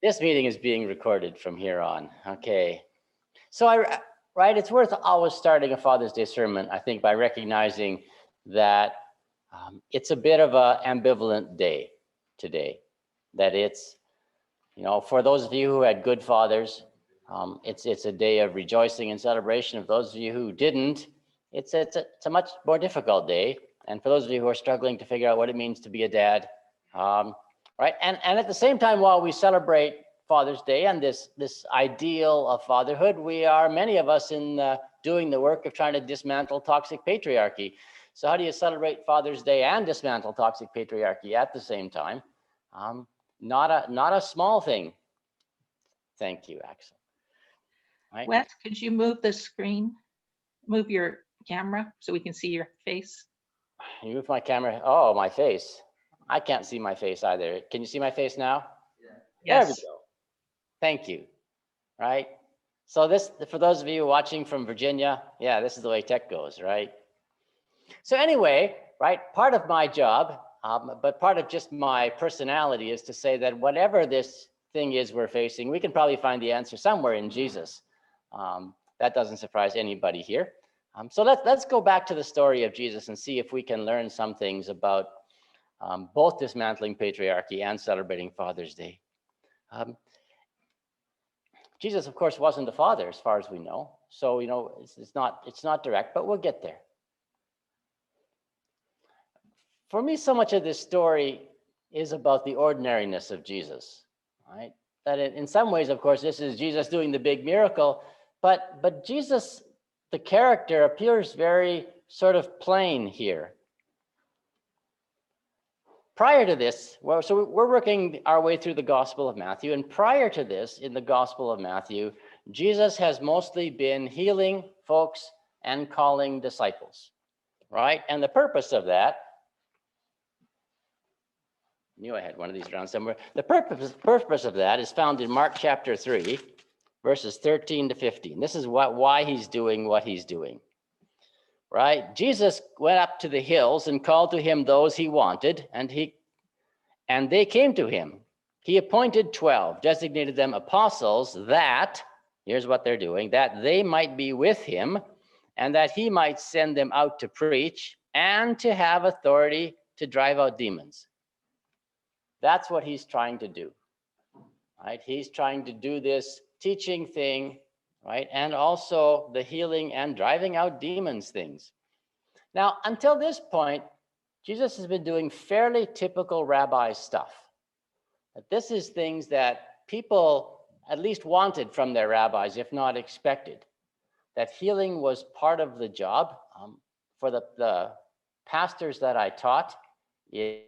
This meeting is being recorded from here on. Okay. So right, it's worth always starting a Father's Day sermon, I think, by recognizing that it's a bit of an ambivalent day today. That it's, for those of you who had good fathers, it's a day of rejoicing and celebration. Of those of you who didn't, it's a much more difficult day. And for those of you who are struggling to figure out what it means to be a dad, right? And at the same time, while we celebrate Father's Day and this ideal of fatherhood, many of us in doing the work of trying to dismantle toxic patriarchy. So how do you celebrate Father's Day and dismantle toxic patriarchy at the same time? Not a small thing. Thank you, Axel. Right. Wes, could you move the screen? Move your camera so we can see your face. You move my camera. Oh, my face. I can't see my face either. Can you see my face now? Yeah. Yes. There we go. Thank you. Right. So for those of you watching from Virginia, yeah, this is the way tech goes, right? So anyway, right, part of my job, but part of just my personality is to say that whatever this thing is we're facing, we can probably find the answer somewhere in Jesus. That doesn't surprise anybody here. So let's go back to the story of Jesus and see if we can learn some things about both dismantling patriarchy and celebrating Father's Day. Jesus, of course, wasn't a father as far as we know. So, it's not direct, but we'll get there. For me, so much of this story is about the ordinariness of Jesus, right? That in some ways, of course, this is Jesus doing the big miracle, but Jesus, the character, appears very sort of plain here. Prior to this, so we're working our way through the Gospel of Matthew, and prior to this, in the Gospel of Matthew, Jesus has mostly been healing folks and calling disciples, right? And the purpose of that, I knew I had one of these around somewhere. The purpose of that is found in Mark chapter 3, verses 13 to 15. This is why he's doing what he's doing, right? Jesus went up to the hills and called to him those he wanted, and they came to him. He appointed 12, designated them apostles, that, here's what they're doing, that they might be with him, and that he might send them out to preach and to have authority to drive out demons. That's what he's trying to do, right? He's trying to do this teaching thing, right? And also the healing and driving out demons things. Now, until this point, Jesus has been doing fairly typical rabbi stuff. This is things that people at least wanted from their rabbis, if not expected. That healing was part of the job. For the pastors that I taught in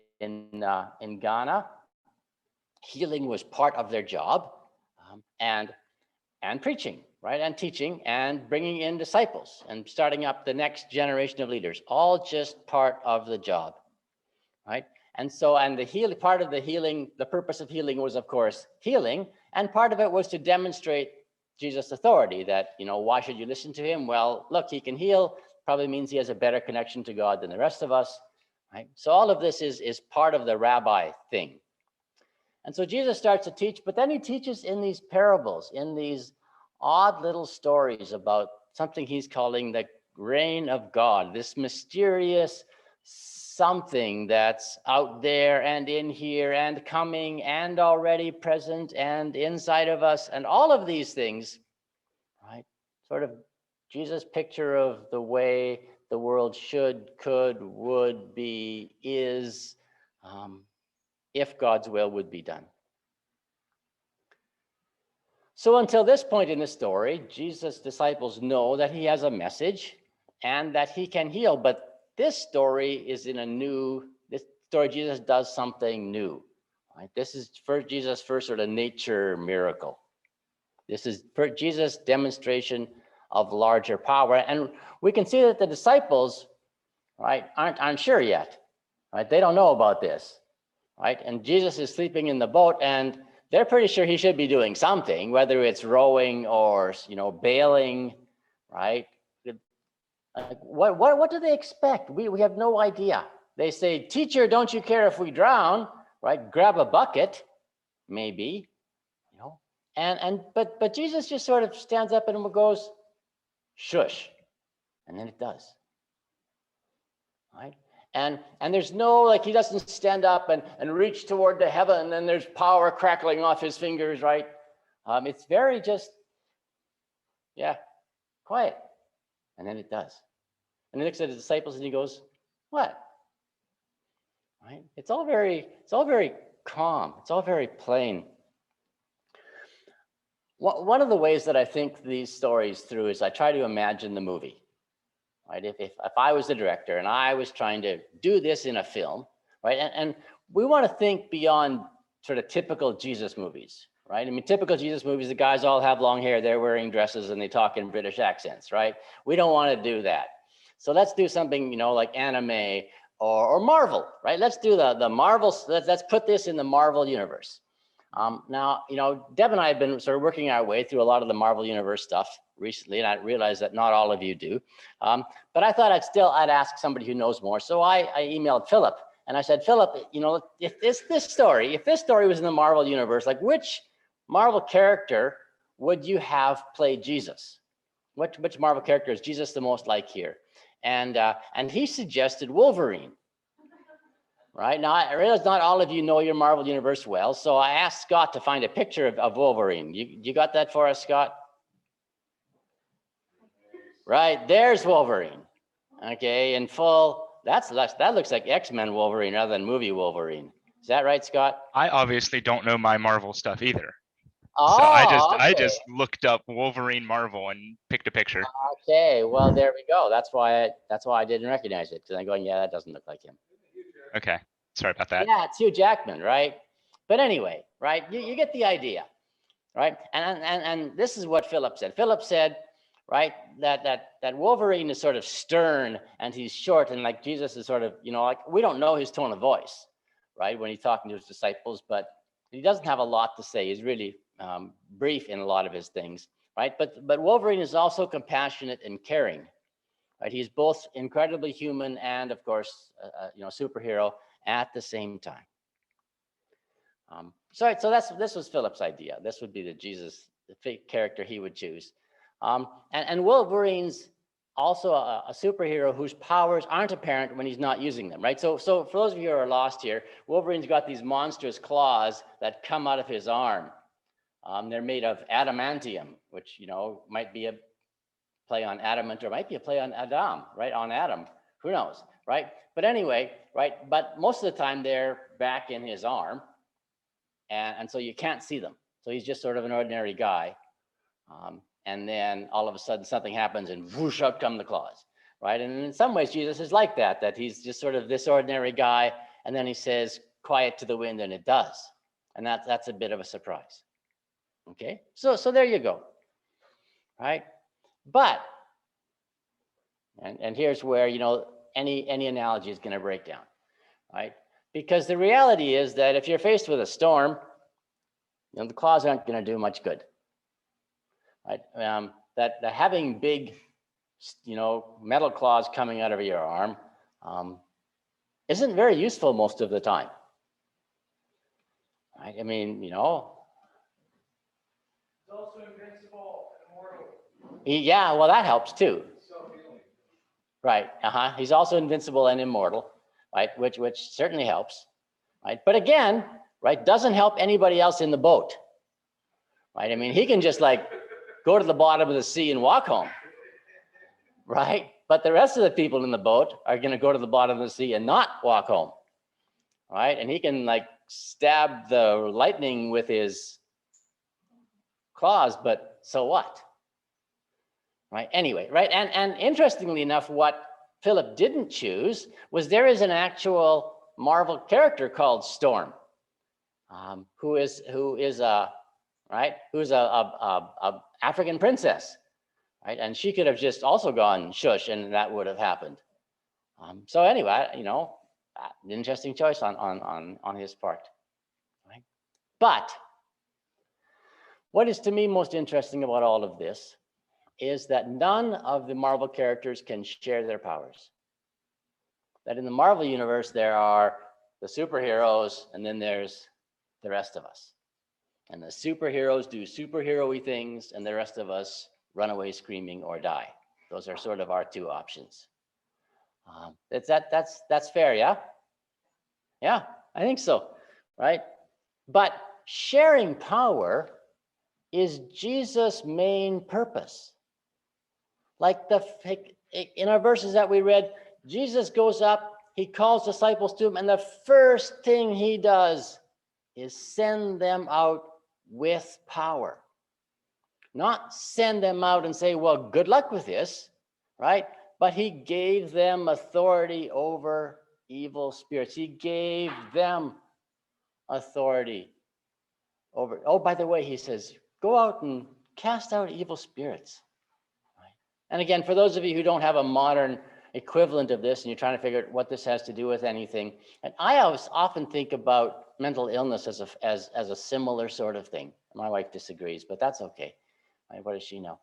Ghana, healing was part of their job, and preaching, right, and teaching, and bringing in disciples, and starting up the next generation of leaders, all just part of the job, right? And so, and the healing part of the healing, the purpose of healing was, of course, healing, and part of it was to demonstrate Jesus' authority. That, why should you listen to him? Well, look, he can heal. Probably means he has a better connection to God than the rest of us. Right? So all of this is part of the rabbi thing. And so Jesus starts to teach, but then he teaches in these parables, in these odd little stories about something he's calling the reign of God, this mysterious something that's out there and in here and coming and already present and inside of us, and all of these things, right? Sort of Jesus' picture of the way the world should, could, would be, is, if God's will would be done. So until this point in the story, Jesus' disciples know that he has a message and that he can heal. But this story is this story, Jesus does something new. Right? This is Jesus' first sort of nature miracle. This is Jesus' demonstration of larger power. And we can see that the disciples, right, aren't sure yet. Right? They don't know about this. Right? And Jesus is sleeping in the boat, and they're pretty sure he should be doing something, whether it's rowing or, bailing, right? Like, what do they expect? We have no idea. They say, "Teacher, don't you care if we drown?" Right? Grab a bucket, maybe. you know, but Jesus just sort of stands up and goes, shush, and then it does, right? And there's no, like, he doesn't stand up and reach toward the heaven, and then there's power crackling off his fingers, right? It's very just, yeah, quiet, and then it does. And he looks at his disciples and he goes, what? Right? It's all very calm. It's all very plain. One of the ways that I think these stories through is I try to imagine the movie. Right? If I was the director and I was trying to do this in a film, right? And we want to think beyond sort of typical Jesus movies, right? I mean, typical Jesus movies, the guys all have long hair, they're wearing dresses, and they talk in British accents, right? We don't want to do that. So let's do something, you know, like anime or Marvel, right? Let's do the Marvel. Let's put this in the Marvel universe. Now, you know, Deb and I have been sort of working our way through a lot of the Marvel Universe stuff recently, and I realize that not all of you do. But I thought I'd ask somebody who knows more. So I emailed Philip, and I said, Philip, you know, if this story was in the Marvel Universe, like, which Marvel character would you have play Jesus? Which Marvel character is Jesus the most like here? And he suggested Wolverine. Right now, I realize not all of you know your Marvel Universe well, so I asked Scott to find a picture of Wolverine. You got that for us, Scott? Right, there's Wolverine. Okay, in full. That looks like X-Men Wolverine rather than movie Wolverine. Is that right, Scott? I obviously don't know my Marvel stuff either. Oh, so okay. I just looked up Wolverine Marvel and picked a picture. Okay, well, there we go. That's why I didn't recognize it, because I'm going, yeah, that doesn't look like him. Okay, sorry about that. Yeah, it's Hugh Jackman, right? But anyway, right, you get the idea, right? And this is what Philip said. Philip said, right, that Wolverine is sort of stern and he's short, and like Jesus is sort of, you know, like, we don't know his tone of voice, right, when he's talking to his disciples, but he doesn't have a lot to say. He's really brief in a lot of his things, right? But Wolverine is also compassionate and caring, right? He's both incredibly human and, of course, you know, superhero at the same time. So this was Philip's idea. This would be the fake character he would choose. And Wolverine's also a superhero whose powers aren't apparent when he's not using them, right? So for those of you who are lost here, Wolverine's got these monstrous claws that come out of his arm. They're made of adamantium, which, you know, might be a play on adamant, or might be a play on Adam, right? On Adam, who knows, right? But anyway, right? But most of the time they're back in his arm, and so you can't see them. So he's just sort of an ordinary guy. And then all of a sudden something happens and whoosh, out come the claws, right? And in some ways Jesus is like that he's just sort of this ordinary guy, and then he says, quiet to the wind, and it does. And that's a bit of a surprise. Okay, so there you go, right? But, and here's where, you know, any analogy is going to break down, right? Because the reality is that if you're faced with a storm, you know, the claws aren't going to do much good, right? That having big, you know, metal claws coming out of your arm isn't very useful most of the time, right? I mean, you know. He's also invincible and immortal. Yeah, well, that helps too. Right. He's also invincible and immortal, right? Which certainly helps, right? But again, right, doesn't help anybody else in the boat, right? I mean, he can just like go to the bottom of the sea and walk home, right? But the rest of the people in the boat are going to go to the bottom of the sea and not walk home, right? And he can like stab the lightning with his claws, but so what? Right. Anyway, right. And interestingly enough, what Philip didn't choose was there is an actual Marvel character called Storm, who's a African princess, right? And she could have just also gone shush, and that would have happened. So anyway, you know, an interesting choice on his part, right? But what is to me most interesting about all of this is that none of the Marvel characters can share their powers. That in the Marvel universe, there are the superheroes, and then there's the rest of us, And the superheroes do superhero-y things, and the rest of us run away screaming or die. Those are sort of our two options. That's fair, yeah? Yeah, I think so, right? But sharing power is Jesus' main purpose. Like in our verses that we read, Jesus goes up, he calls disciples to him, and the first thing he does is send them out with power. Not send them out and say, well, good luck with this, right? But he gave them authority over evil spirits. He gave them authority over, oh, by the way, he says, go out and cast out evil spirits. Right? And again, for those of you who don't have a modern equivalent of this and you're trying to figure out what this has to do with anything, and I always often think about mental illness as a similar sort of thing. My wife disagrees, but that's okay. Right? What does she know?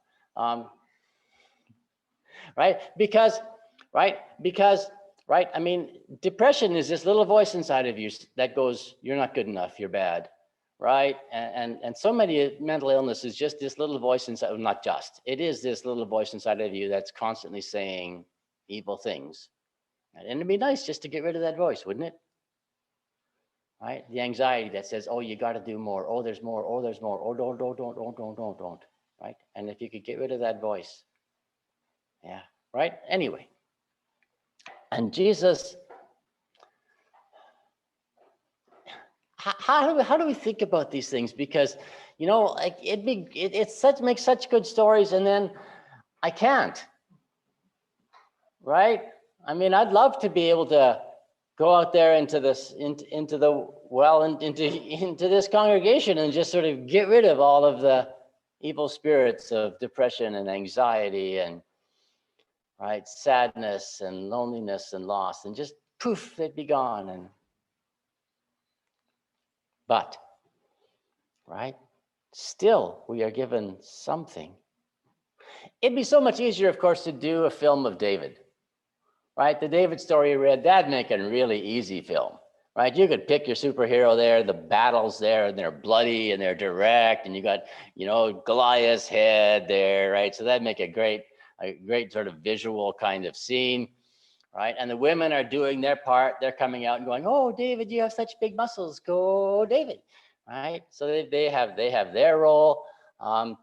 Right? Because, I mean, depression is this little voice inside of you that goes, you're not good enough, you're bad, right? And so many mental illness is just this little voice inside, not just, it is this little voice inside of you that's constantly saying evil things. And it'd be nice just to get rid of that voice, wouldn't it? Right? The anxiety that says, oh, you got to do more. Oh, there's more. Oh, there's more. Oh, don't. Right? And if you could get rid of that voice. Yeah. Right? Anyway. And Jesus, how do we think about these things? Because, you know, like makes such good stories, and then I can't. Right? I mean, I'd love to be able to go out there into this congregation and just sort of get rid of all of the evil spirits of depression and anxiety and right sadness and loneliness and loss, and just poof, they'd be gone. But right, still we are given something. It'd be so much easier, of course, to do a film of David. Right, the David story you read, that'd make a really easy film, right? You could pick your superhero there, the battles there, and they're bloody and they're direct, and you got, you know, Goliath's head there, right? So that'd make a great sort of visual kind of scene, right? And the women are doing their part. They're coming out and going, oh, David, you have such big muscles. Go, David, right? So they have their role. And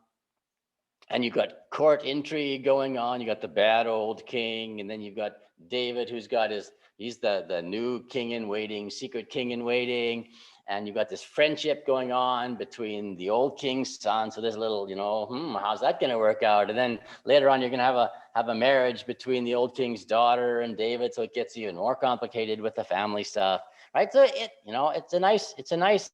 you've got court intrigue going on. You got the bad old king, and then you've got David, who's got he's the new king in waiting, secret king in waiting. And you've got this friendship going on between the old king's son. So there's a little, you know, how's that going to work out? And then later on, you're going to have a marriage between the old king's daughter and David. So it gets even more complicated with the family stuff, right? So it's a nice,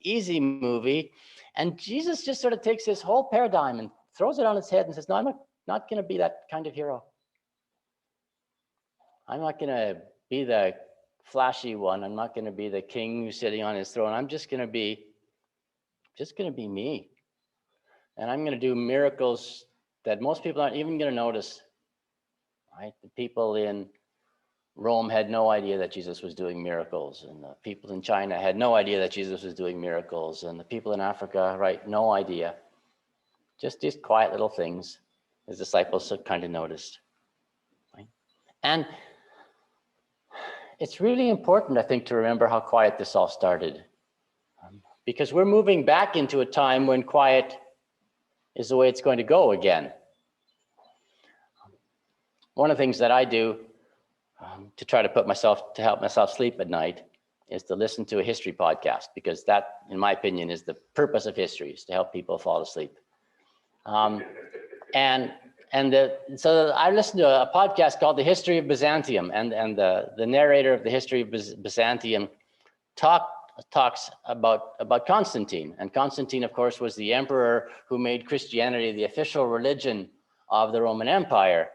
easy movie. And Jesus just sort of takes this whole paradigm and throws it on its head and says, no, I'm not going to be that kind of hero. I'm not going to be the flashy one. I'm not going to be the king who's sitting on his throne. I'm just going to be me. And I'm going to do miracles that most people aren't even going to notice. Right? The people in Rome had no idea that Jesus was doing miracles, and the people in China had no idea that Jesus was doing miracles, and the people in Africa, right, no idea. Just these quiet little things his disciples kind of noticed. Right? And it's really important, I think, to remember how quiet this all started, because we're moving back into a time when quiet is the way it's going to go again. One of the things that I do to try to help myself sleep at night is to listen to a history podcast, because that, in my opinion, is the purpose of history, is to help people fall asleep. So I listened to a podcast called The History of Byzantium, and the narrator of The History of Byzantium talks about Constantine. And Constantine, of course, was the emperor who made Christianity the official religion of the Roman Empire.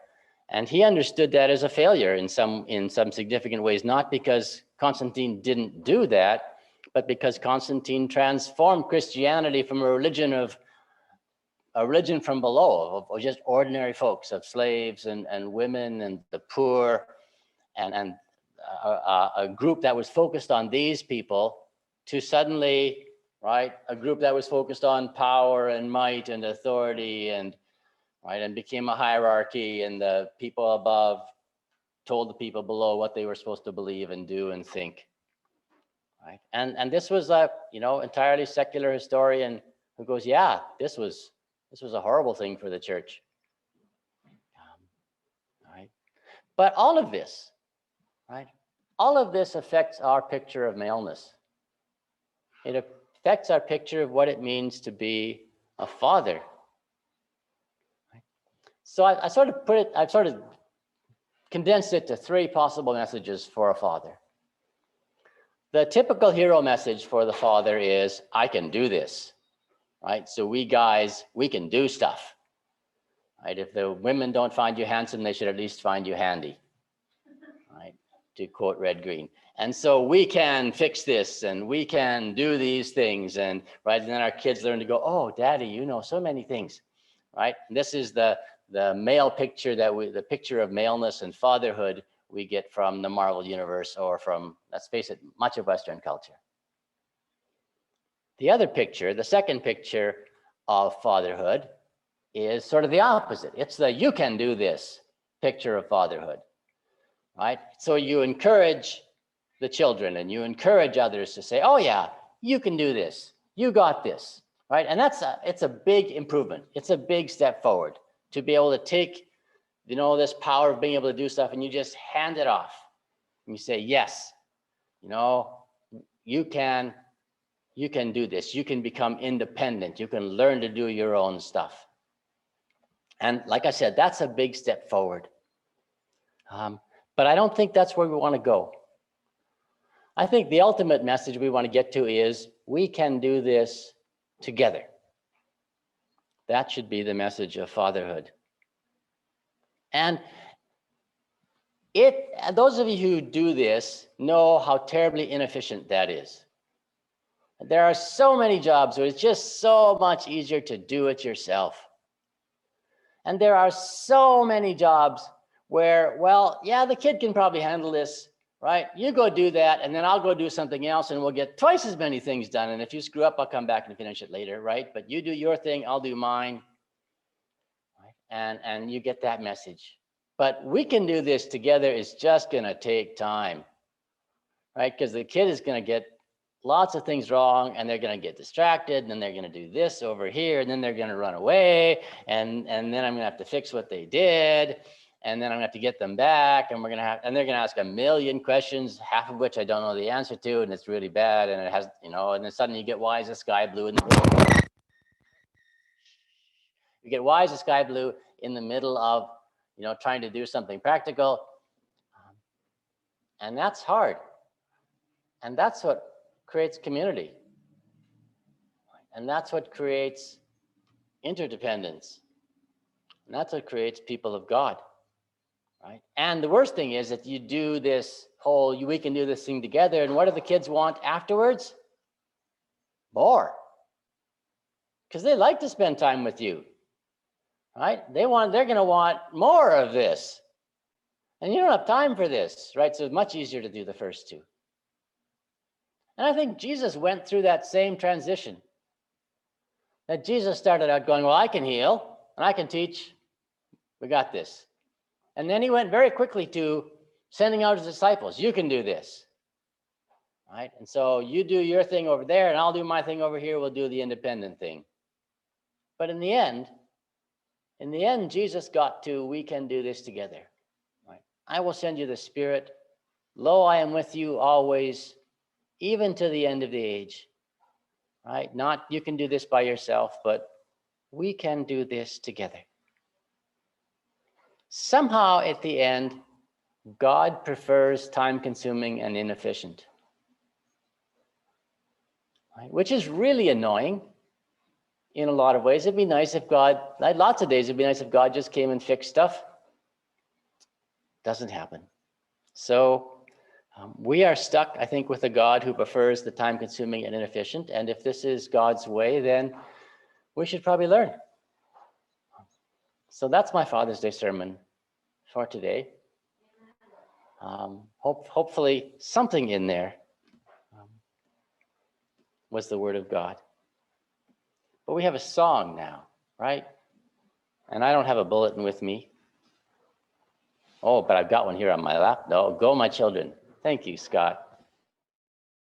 And he understood that as a failure in some significant ways, not because Constantine didn't do that, but because Constantine transformed Christianity from a religion from below, of just ordinary folks, of slaves and women and the poor, and a group that was focused on these people, to suddenly, right? A group that was focused on power and might and authority and, right, and became a hierarchy, and the people above told the people below what they were supposed to believe and do and think, right? And this was a, entirely secular historian who goes, yeah, this was a horrible thing for the church. Right? But all of this, right? All of this affects our picture of maleness. It affects our picture of what it means to be a father. So I've sort of condensed it to 3 possible messages for a father. The typical hero message for the father is, I can do this, right? So we guys, we can do stuff, right? If the women don't find you handsome, they should at least find you handy, right? To quote Red Green. And so we can fix this and we can do these things, and right, and then our kids learn to go, oh, daddy, you know so many things, right? And this is the male picture the picture of maleness and fatherhood we get from the Marvel universe, or from, let's face it, much of Western culture. The other picture, the second picture of fatherhood, is sort of the opposite. It's the you can do this picture of fatherhood, right? So you encourage the children and you encourage others to say, oh yeah, you can do this, you got this, right? And it's a big improvement. It's a big step forward to be able to take, this power of being able to do stuff, and you just hand it off. And you say, yes, you can do this. You can become independent. You can learn to do your own stuff. And like I said, that's a big step forward. But I don't think that's where we want to go. I think the ultimate message we want to get to is, we can do this together. That should be the message of fatherhood. And those of you who do this know how terribly inefficient that is. There are so many jobs where it's just so much easier to do it yourself. And there are so many jobs where, well, yeah, the kid can probably handle this, right? You go do that, and then I'll go do something else, and we'll get twice as many things done. And if you screw up, I'll come back and finish it later, right? But you do your thing, I'll do mine, right? And you get that message. But we can do this together is just going to take time, right? Because the kid is going to get lots of things wrong, and they're going to get distracted, and then they're going to do this over here, and then they're going to run away, and then I'm going to have to fix what they did, and then I'm going to have to get them back, and they're going to ask a million questions, half of which I don't know the answer to, and it's really bad, and it has, and then suddenly you get why is the sky blue in the middle? You get why is the sky blue in the middle of trying to do something practical. And that's hard. And that's what creates community. And that's what creates interdependence. And that's what creates people of God, right? And the worst thing is that you do this whole, we can do this thing together, and what do the kids want afterwards? More. Because they like to spend time with you, right? They're going to want more of this. And you don't have time for this, right? So it's much easier to do the first two. And I think Jesus went through that same transition. That Jesus started out going, well, I can heal and I can teach. We got this. And then he went very quickly to sending out his disciples. You can do this, right? And so you do your thing over there and I'll do my thing over here. We'll do the independent thing. But in the end, Jesus got to, we can do this together. Right? I will send you the Spirit. Lo, I am with you always, even to the end of the age. Right? Not you can do this by yourself, but we can do this together. Somehow at the end, God prefers time-consuming and inefficient. Right? Which is really annoying in a lot of ways. It'd be nice if God, lots of days, it'd be nice if God just came and fixed stuff. Doesn't happen. So we are stuck, I think, with a God who prefers the time-consuming and inefficient. And if this is God's way, then we should probably learn. So that's my Father's Day sermon for today. Hopefully something in there was the word of God. But we have a song now, right? And I don't have a bulletin with me. Oh, but I've got one here on my lap. No, go my children. Thank you, Scott.